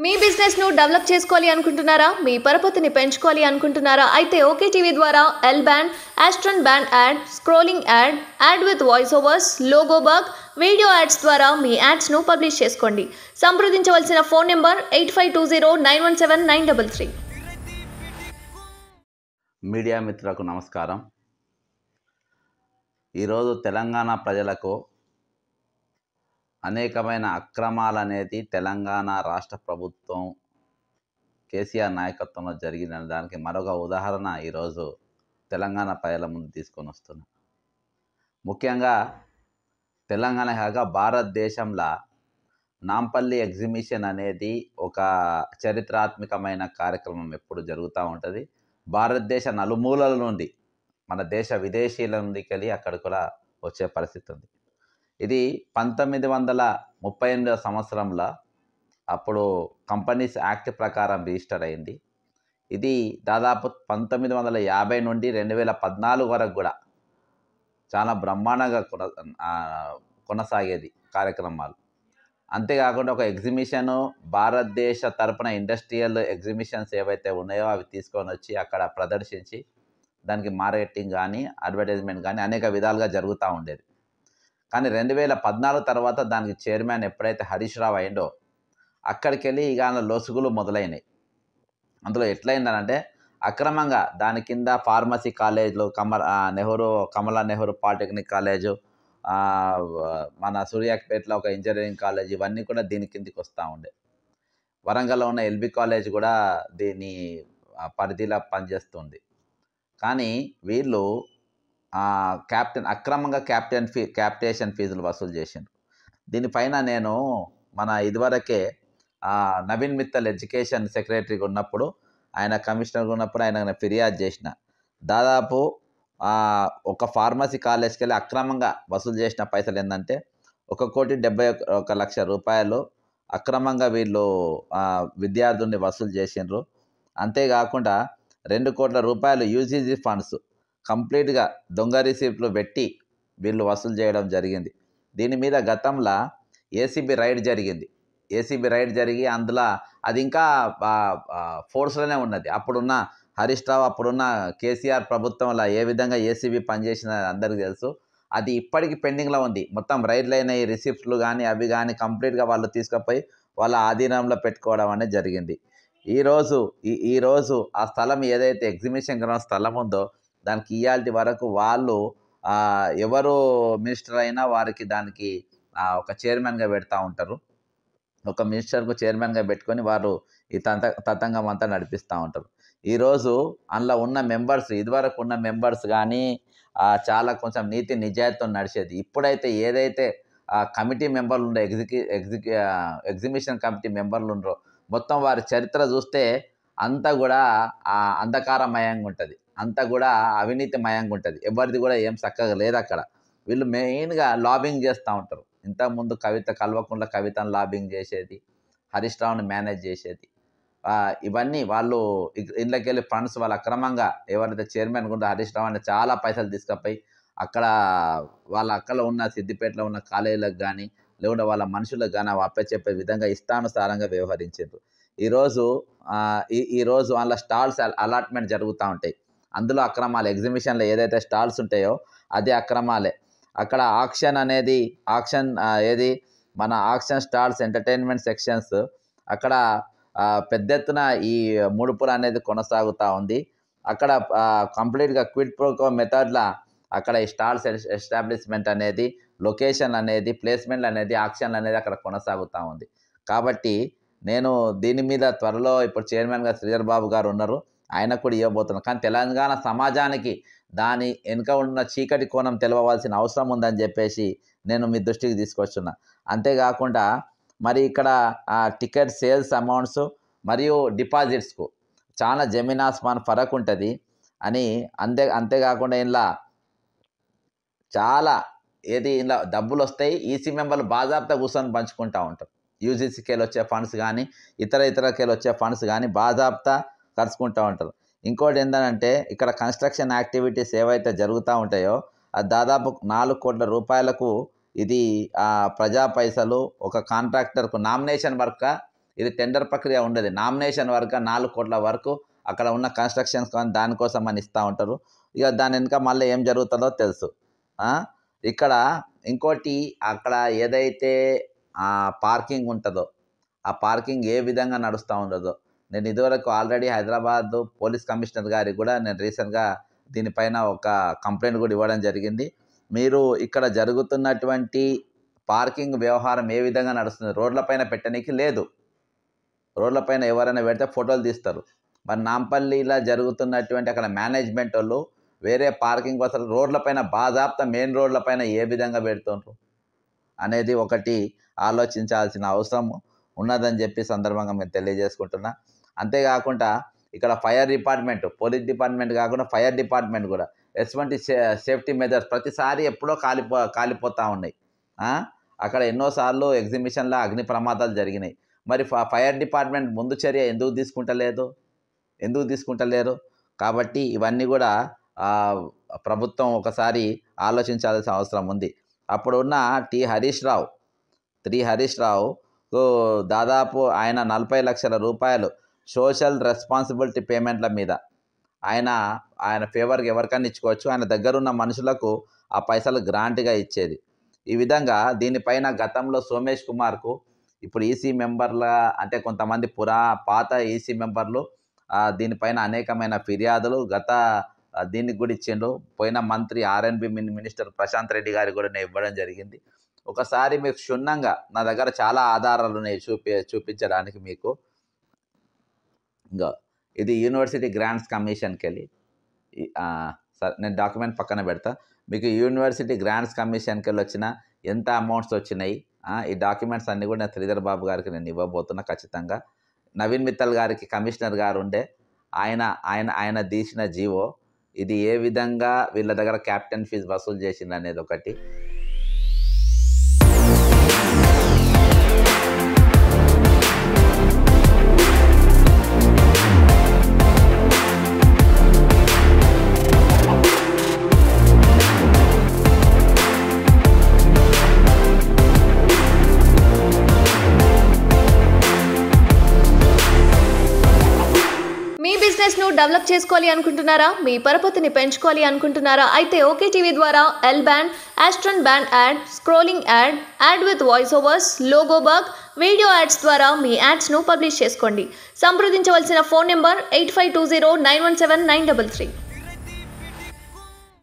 మీ business ను develop చేసుకోవాలి అనుకుంటున్నారా? మీ పరపతిని పెంచుకోవాలి అనుకుంటున్నారా? అయితే ఓకే టీవీ ద్వారా L band, Aston band ad, scrolling ad, ad with voice overs, logo bug, video ads ద్వారా మీ యాడ్స్ ను పబ్లిష్ చేసుకోండి. సంప్రదించవలసిన ఫోన్ నెంబర్ 8520917933. మీడియా మిత్రులకు నమస్కారం. ఈరోజు తెలంగాణ ప్రజలకు అనేకమైన అక్రమాలు అనేది తెలంగాణ రాష్ట్ర ప్రభుత్వం కేసీఆర్ నాయకత్వంలో జరిగిన దానికి మరొక ఉదాహరణ ఈరోజు తెలంగాణ ప్రజల ముందు తీసుకొని వస్తున్నాం. ముఖ్యంగా తెలంగాణ కాక భారతదేశంలో నాంపల్లి ఎగ్జిబిషన్ అనేది ఒక చరిత్రాత్మకమైన కార్యక్రమం ఎప్పుడు జరుగుతూ ఉంటుంది. భారతదేశ నలుమూలల నుండి మన దేశ విదేశీయుల నుండి వెళ్ళి అక్కడ కూడా వచ్చే పరిస్థితి ఉంది. ఇది 1938 సంవత్సరంలో అప్పుడు కంపెనీస్ యాక్ట్ ప్రకారం రిజిస్టర్ అయింది. ఇది దాదాపు 1950 నుండి 2014 వరకు కూడా చాలా బ్రహ్మాండంగా కొనసాగేది కార్యక్రమాలు. అంతేకాకుండా ఒక ఎగ్జిబిషను భారతదేశ తరపున ఇండస్ట్రియల్ ఎగ్జిబిషన్స్ ఏవైతే ఉన్నాయో అవి తీసుకొని వచ్చి అక్కడ ప్రదర్శించి దానికి మార్కెటింగ్ కానీ అడ్వర్టైజ్మెంట్ కానీ అనేక విధాలుగా జరుగుతూ ఉండేది. కానీ 2014 తర్వాత దానికి చైర్మన్ ఎప్పుడైతే హరీష్ రావు అయిందో అక్కడికి వెళ్ళి ఇక లొసుగులు మొదలైనవి. అందులో ఎట్లయిందనంటే అక్రమంగా దాని కింద ఫార్మసీ కాలేజ్లు, కమలా నెహ్రూ పాలిటెక్నిక్ కాలేజు, మన సూర్యాపేటలో ఒక ఇంజనీరింగ్ కాలేజ్, ఇవన్నీ కూడా దీని కిందికి వస్తూ ఉండే. వరంగల్లో ఉన్న ఎల్బీ కాలేజ్ కూడా దీని పరిధిలో పనిచేస్తుంది. కానీ వీళ్ళు అక్రమంగా క్యాప్టేషన్ ఫీజులు వసూలు చేసిండ్రు. దీనిపైన నేను మన ఇదివరకే నవీన్ మిత్తల్ ఎడ్యుకేషన్ సెక్రటరీగా ఉన్నప్పుడు, ఆయన కమిషనర్గా ఉన్నప్పుడు ఆయన ఫిర్యాదు చేసిన. దాదాపు ఒక ఫార్మసీ కాలేజ్కి వెళ్ళి అక్రమంగా వసూలు చేసిన పైసలు ఏంటంటే 1,71,00,000 రూపాయలు అక్రమంగా వీళ్ళు విద్యార్థుల్ని వసూలు చేసిండ్రు. అంతేకాకుండా 2 కోట్ల రూపాయలు యూజీసీ ఫండ్స్ కంప్లీట్గా దొంగ రిసిప్ట్లు పెట్టి వీళ్ళు వసూలు చేయడం జరిగింది. దీని మీద గతంలో ఏసీబీ రైడ్ జరిగి అందులో అది ఇంకా ఫోర్స్లోనే ఉన్నది. అప్పుడున్న హరీష్ రావు, అప్పుడున్న కేసీఆర్ ప్రభుత్వంలో ఏ విధంగా ఏసీబీ పనిచేసిన అందరికీ తెలుసు. అది ఇప్పటికీ పెండింగ్లో ఉంది. మొత్తం రైడ్లు అయిన ఈ రిసిప్ట్లు కానీ అవి కానీ కంప్లీట్గా వాళ్ళు తీసుకుపోయి వాళ్ళ ఆధీనంలో పెట్టుకోవడం అనేది జరిగింది. ఈరోజు ఆ స్థలం ఏదైతే ఎగ్జిబిషన్ గ్రౌండ్ స్థలం ఉందో దానికి ఇయాల్టి వరకు వాళ్ళు ఎవరు మినిస్టర్ అయినా వారికి దానికి ఒక చైర్మన్గా పెడతా ఉంటారు. ఒక మినిస్టర్కు చైర్మన్గా పెట్టుకొని వారు ఈ తతంగం అంతా నడిపిస్తూ ఉంటారు. ఈరోజు అందులో ఉన్న మెంబర్స్, ఇదివరకు ఉన్న మెంబర్స్ కానీ చాలా కొంచెం నీతి నిజాయితీతో నడిచేది. ఇప్పుడైతే ఏదైతే కమిటీ మెంబర్లు ఉండే ఎగ్జిబిషన్ కమిటీ మెంబర్లు ఉండరో మొత్తం వారి చరిత్ర చూస్తే అంతా కూడా అంధకారమయంగా ఉంటుంది, అంతా కూడా అవినీతిమయంగా ఉంటుంది. ఎవరిది కూడా ఏం చక్కగా లేదు అక్కడ. వీళ్ళు మెయిన్గా లాబింగ్ చేస్తూ ఉంటారు. ఇంతకుముందు కల్వకుంట్ల కవితను లాబింగ్ చేసేది, హరీష్ రావుని మేనేజ్ చేసేది. ఇవన్నీ వాళ్ళు ఇళ్ళకి వెళ్ళి ఫండ్స్ వాళ్ళు అక్రమంగా ఎవరైతే చైర్మన్ కూడా హరీష్ రావు అంటే చాలా పైసలు తీసుకుపోయి అక్కడ ఉన్న సిద్దిపేటలో ఉన్న కాలేజీలకు కానీ లేకుంటే వాళ్ళ మనుషులకు కానీ అప్పచెప్పే విధంగా ఇష్టానుసారంగా వ్యవహరించారు. ఈరోజు వాళ్ళ స్టాల్స్ అలాట్మెంట్ జరుగుతూ ఉంటాయి. అందులో అక్రమాలు. ఎగ్జిబిషన్లో ఏదైతే స్టాల్స్ ఉంటాయో అది అక్రమాలే. అక్కడ ఆక్షన్ మన ఆక్షన్ స్టాల్స్, ఎంటర్టైన్మెంట్ సెక్షన్స్, అక్కడ పెద్ద ఎత్తున ఈ ముడుపులు అనేది కొనసాగుతూ ఉంది. అక్కడ కంప్లీట్గా క్విడ్ ప్రోకో మెథడ్లా అక్కడ ఈ స్టాల్స్ ఎస్టాబ్లిష్మెంట్ అనేది, లొకేషన్ అనేది, ప్లేస్మెంట్లు అనేది, ఆక్షన్లు అనేది అక్కడ కొనసాగుతూ ఉంది. కాబట్టి నేను దీని మీద త్వరలో ఇప్పుడు చైర్మన్గా శ్రీధర్ బాబు గారు ఉన్నారు, ఆయన కూడా ఇవ్వబోతున్నారు. కానీ తెలంగాణ సమాజానికి దాని వెనుక ఉన్న చీకటి కోణం తెలవవలసిన అవసరం ఉందని చెప్పేసి నేను మీ దృష్టికి తీసుకొస్తున్నా. అంతేకాకుండా మరి ఇక్కడ టికెట్ సేల్స్ అమౌంట్స్ మరియు డిపాజిట్స్కు చాలా జమీన్ ఆస్మాన్ ఫరక్ ఉంటుంది అని. అంతేకాకుండా ఇలా చాలా ఇలా డబ్బులు వస్తాయి. ఈసీ మెంబర్లు బాజాబ్తా కూర్చొని పంచుకుంటూ ఉంటారు. యూజీసీకేలు వచ్చే ఫండ్స్ కానీ ఇతరకేలు వచ్చే ఫండ్స్ కానీ బాజాబ్తా ఖర్చుకుంటూ ఉంటారు. ఇంకోటి ఏంటంటే ఇక్కడ కన్స్ట్రక్షన్ యాక్టివిటీస్ ఏవైతే జరుగుతూ ఉంటాయో అది దాదాపు 4 కోట్ల రూపాయలకు ఇది ప్రజా పైసలు ఒక కాంట్రాక్టర్కు నామినేషన్ వర్క్ ఇది టెండర్ ప్రక్రియ ఉండదు. నామినేషన్ వరకు 4 కోట్ల వరకు అక్కడ ఉన్న కన్స్ట్రక్షన్స్ కానీ దానికోసం అని ఇస్తూ ఉంటారు. ఇక దాని వెనుక మళ్ళీ ఏం జరుగుతుందో తెలుసు. ఇక్కడ ఇంకోటి అక్కడ ఏదైతే పార్కింగ్ ఉంటుందో ఆ పార్కింగ్ ఏ విధంగా నడుస్తూ ఉండదో నేను ఇదివరకు ఆల్రెడీ హైదరాబాద్ పోలీస్ కమిషనర్ గారికి కూడా నేను రీసెంట్గా దీనిపైన ఒక కంప్లైంట్ కూడా ఇవ్వడం జరిగింది. మీరు ఇక్కడ జరుగుతున్నటువంటి పార్కింగ్ వ్యవహారం ఏ విధంగా నడుస్తుంది, రోడ్లపైన పెట్టడానికి లేదు. రోడ్లపైన ఎవరైనా పెడితే ఫోటోలు తీస్తారు. మరి నాంపల్లిలో జరుగుతున్నటువంటి అక్కడ మేనేజ్మెంట్ వాళ్ళు వేరే పార్కింగ్ బస్సులు రోడ్లపైన బాజాప్తా మెయిన్ రోడ్లపైన ఏ విధంగా పెడుతుండ్రు అనేది ఒకటి ఆలోచించాల్సిన అవసరం ఉన్నదని చెప్పి సందర్భంగా మేము తెలియజేసుకుంటున్నా. అంతేకాకుండా ఇక్కడ ఫైర్ డిపార్ట్మెంట్, పోలీస్ డిపార్ట్మెంట్ కాకుండా ఫైర్ డిపార్ట్మెంట్ కూడా ఎటువంటి సేఫ్టీ మెజర్స్ ప్రతిసారి ఎప్పుడో కాలిపోతూ ఉన్నాయి. అక్కడ ఎన్నోసార్లు ఎగ్జిబిషన్లో అగ్ని ప్రమాదాలు జరిగినాయి. మరి ఫైర్ డిపార్ట్మెంట్ ముందు చర్య ఎందుకు తీసుకుంటలేరు? కాబట్టి ఇవన్నీ కూడా ప్రభుత్వం ఒకసారి ఆలోచించాల్సిన అవసరం ఉంది. అప్పుడున్న హరీష్ రావు దాదాపు ఆయన 40 లక్షల రూపాయలు సోషల్ రెస్పాన్సిబిలిటీ పేమెంట్ల మీద ఆయన ఫేవర్కి ఎవరికైనా ఇచ్చుకోవచ్చు. ఆయన దగ్గరున్న మనుషులకు ఆ పైసలు గ్రాంట్గా ఇచ్చేది. ఈ విధంగా దీనిపైన గతంలో సోమేష్ కుమార్కు ఇప్పుడు ఈసీ మెంబర్ల అంటే కొంతమంది పాత ఈసీ మెంబర్లు దీనిపైన అనేకమైన ఫిర్యాదులు దీనికి కూడా ఇచ్చిండ్రు. పోయిన మంత్రి ఆర్ఎన్బి మినిస్టర్ ప్రశాంత్ రెడ్డి గారికి కూడా నేను ఇవ్వడం జరిగింది. ఒకసారి మీకు క్షుణ్ణంగా నా దగ్గర చాలా ఆధారాలు ఉన్నాయి చూపించడానికి మీకు. ఇంకా ఇది యూనివర్సిటీ గ్రాంట్స్ కమిషన్కి వెళ్ళి సరే నేను డాక్యుమెంట్ పక్కన పెడతా. మీకు యూనివర్సిటీ గ్రాంట్స్ కమిషన్కి వెళ్ళి వచ్చిన ఎంత అమౌంట్స్ వచ్చినాయి ఈ డాక్యుమెంట్స్ అన్నీ కూడా నేను శ్రీధర్ బాబు గారికి నేను ఇవ్వబోతున్నా ఖచ్చితంగా. నవీన్ మిత్తల్ గారికి కమిషనర్ గారు ఉండే ఆయన తీసిన జీవో ఇది ఏ విధంగా వీళ్ళ దగ్గర క్యాప్టెన్ ఫీజు వసూలు చేసింది అనేది ఒకటి. డెవలప్ చేసుకోవాలి అనుకుంటున్నారా? మీ పరపతిని పెంచుకోవాలి అనుకుంటున్నారా? అయితే ఓకే టీవీ ద్వారా L band, Aston band ad, scrolling ad, ad with voice overs, logo bug, video ads ద్వారా మీ యాడ్స్ను పబ్లిష్ చేసుకోండి. సంప్రదించవలసిన ఫోన్ నెంబర్ 8520917933.